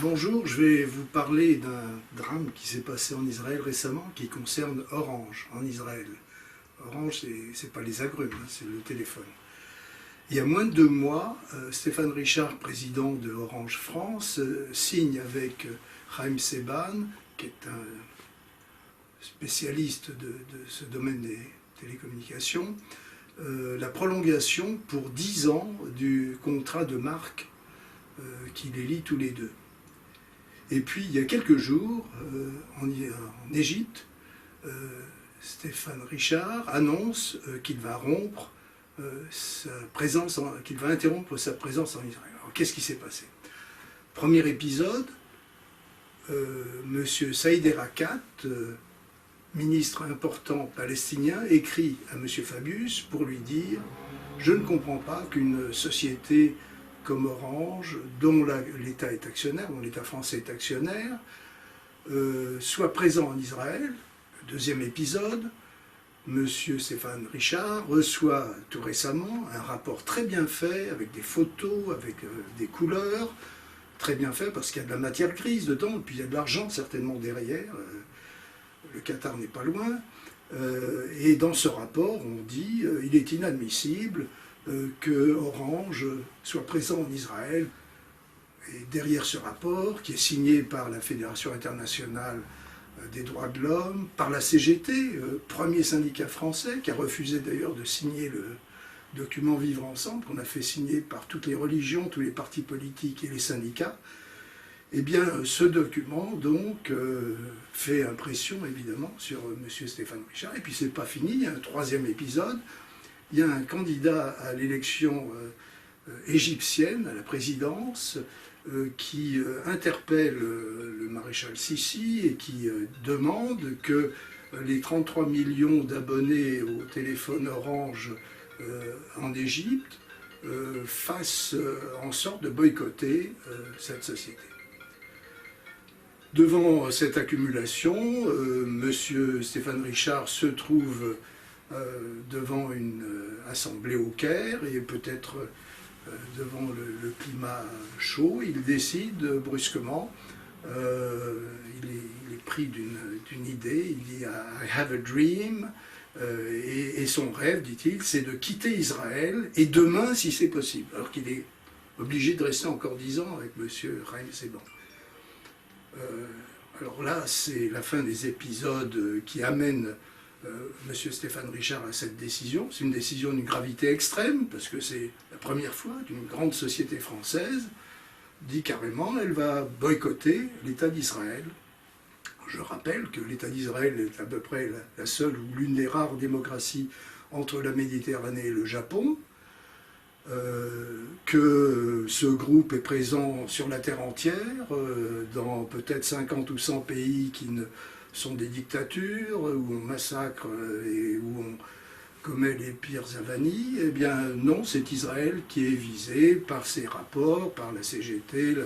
Bonjour, je vais vous parler d'un drame qui s'est passé en Israël récemment, qui concerne Orange en Israël. Orange, c'est pas les agrumes, hein, c'est le téléphone. Il y a moins de 2 mois, Stéphane Richard, président de Orange France, signe avec Chaim Seban, qui est un spécialiste de ce domaine des télécommunications, la prolongation pour 10 ans du contrat de marque qui les lie tous les deux. Et puis, il y a quelques jours, en Égypte, Stéphane Richard annonce qu'il va rompre qu'il va interrompre sa présence en Israël. Alors, qu'est-ce qui s'est passé? Premier épisode, Monsieur Saïd Erakat, ministre important palestinien, écrit à Monsieur Fabius pour lui dire « Je ne comprends pas qu'une société comme Orange, dont l'État est actionnaire, dont l'État français est actionnaire, soit présent en Israël. » Deuxième épisode, M. Stéphane Richard reçoit tout récemment un rapport très bien fait, avec des photos, avec des couleurs, très bien fait parce qu'il y a de la matière grise dedans, et puis il y a de l'argent certainement derrière, le Qatar n'est pas loin, et dans ce rapport on dit il est inadmissible que Orange soit présent en Israël. Et derrière ce rapport, qui est signé par la Fédération internationale des droits de l'homme, par la CGT, premier syndicat français, qui a refusé d'ailleurs de signer le document Vivre ensemble, qu'on a fait signer par toutes les religions, tous les partis politiques et les syndicats, eh bien ce document donc fait impression évidemment sur M. Stéphane Richard. Et puis c'est pas fini, il y a un troisième épisode. Il y a un candidat à l'élection égyptienne, à la présidence, qui interpelle le maréchal Sissi et qui demande que les 33 millions d'abonnés au téléphone Orange en Égypte fassent en sorte de boycotter cette société. Devant cette accumulation, M. Stéphane Richard se trouve devant une assemblée au Caire et peut-être devant le climat chaud, il décide brusquement, il est pris d'une idée, il dit « I have a dream », et son rêve, dit-il, c'est de quitter Israël, et demain si c'est possible, alors qu'il est obligé de rester encore 10 ans avec M. Chaim Seban. Alors là, c'est la fin des épisodes qui amènent M. Stéphane Richard à cette décision. C'est une décision d'une gravité extrême, parce que c'est la première fois qu'une grande société française dit carrément elle va boycotter l'État d'Israël. Je rappelle que l'État d'Israël est à peu près la seule ou l'une des rares démocraties entre la Méditerranée et le Japon, que ce groupe est présent sur la terre entière, dans peut-être 50 ou 100 pays qui sont des dictatures, où on massacre et où on commet les pires avanies. Eh bien non, c'est Israël qui est visé par ces rapports, par la CGT, la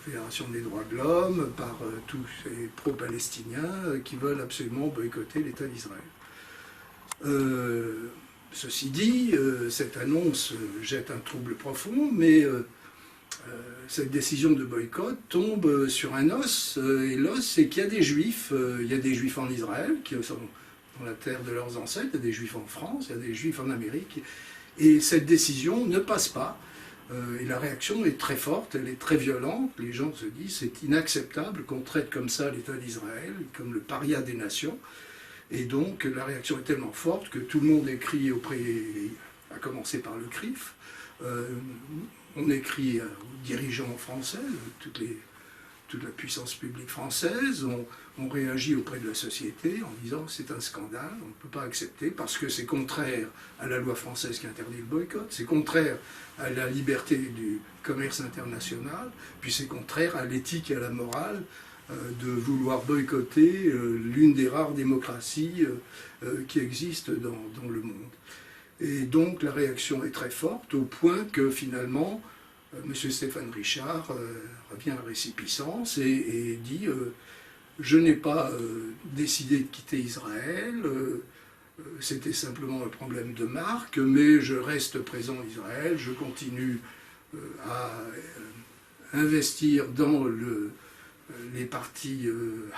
Fédération des droits de l'homme, par tous ces pro-palestiniens qui veulent absolument boycotter l'État d'Israël. Ceci dit, cette annonce jette un trouble profond, mais cette décision de boycott tombe sur un os, et l'os c'est qu'il y a des juifs, en Israël qui sont dans la terre de leurs ancêtres, il y a des juifs en France, il y a des juifs en Amérique, et cette décision ne passe pas, et la réaction est très forte, elle est très violente, les gens se disent c'est inacceptable qu'on traite comme ça l'État d'Israël, comme le paria des nations. Et donc la réaction est tellement forte que tout le monde écrit à commencer par le CRIF, on écrit aux dirigeants français, toute la puissance publique française, on réagit auprès de la société en disant c'est un scandale, on ne peut pas accepter parce que c'est contraire à la loi française qui interdit le boycott, c'est contraire à la liberté du commerce international, puis c'est contraire à l'éthique et à la morale de vouloir boycotter l'une des rares démocraties qui existent dans le monde. Et donc la réaction est très forte au point que finalement M. Stéphane Richard revient à récipicence et dit je n'ai pas décidé de quitter Israël, c'était simplement un problème de marque, mais je reste présent en Israël, je continue à investir dans les parties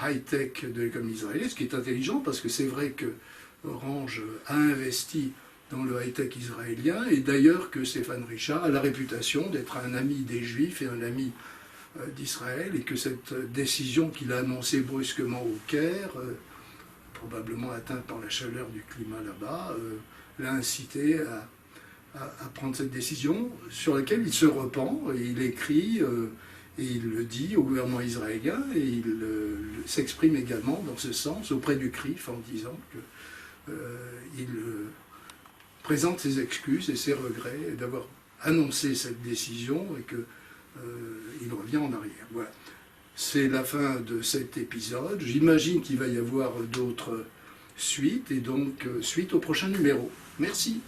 high-tech de l'économie israélienne, ce qui est intelligent parce que c'est vrai que Orange a investi dans le high-tech israélien, et d'ailleurs que Stéphane Richard a la réputation d'être un ami des Juifs et un ami d'Israël, et que cette décision qu'il a annoncée brusquement au Caire, probablement atteinte par la chaleur du climat là-bas, l'a incité à prendre cette décision sur laquelle il se repent, et il écrit, et il le dit au gouvernement israélien, et il s'exprime également dans ce sens auprès du CRIF en disant qu'il présente ses excuses et ses regrets d'avoir annoncé cette décision et qu'il revient en arrière. Voilà. C'est la fin de cet épisode. J'imagine qu'il va y avoir d'autres suites, et donc suite au prochain numéro. Merci.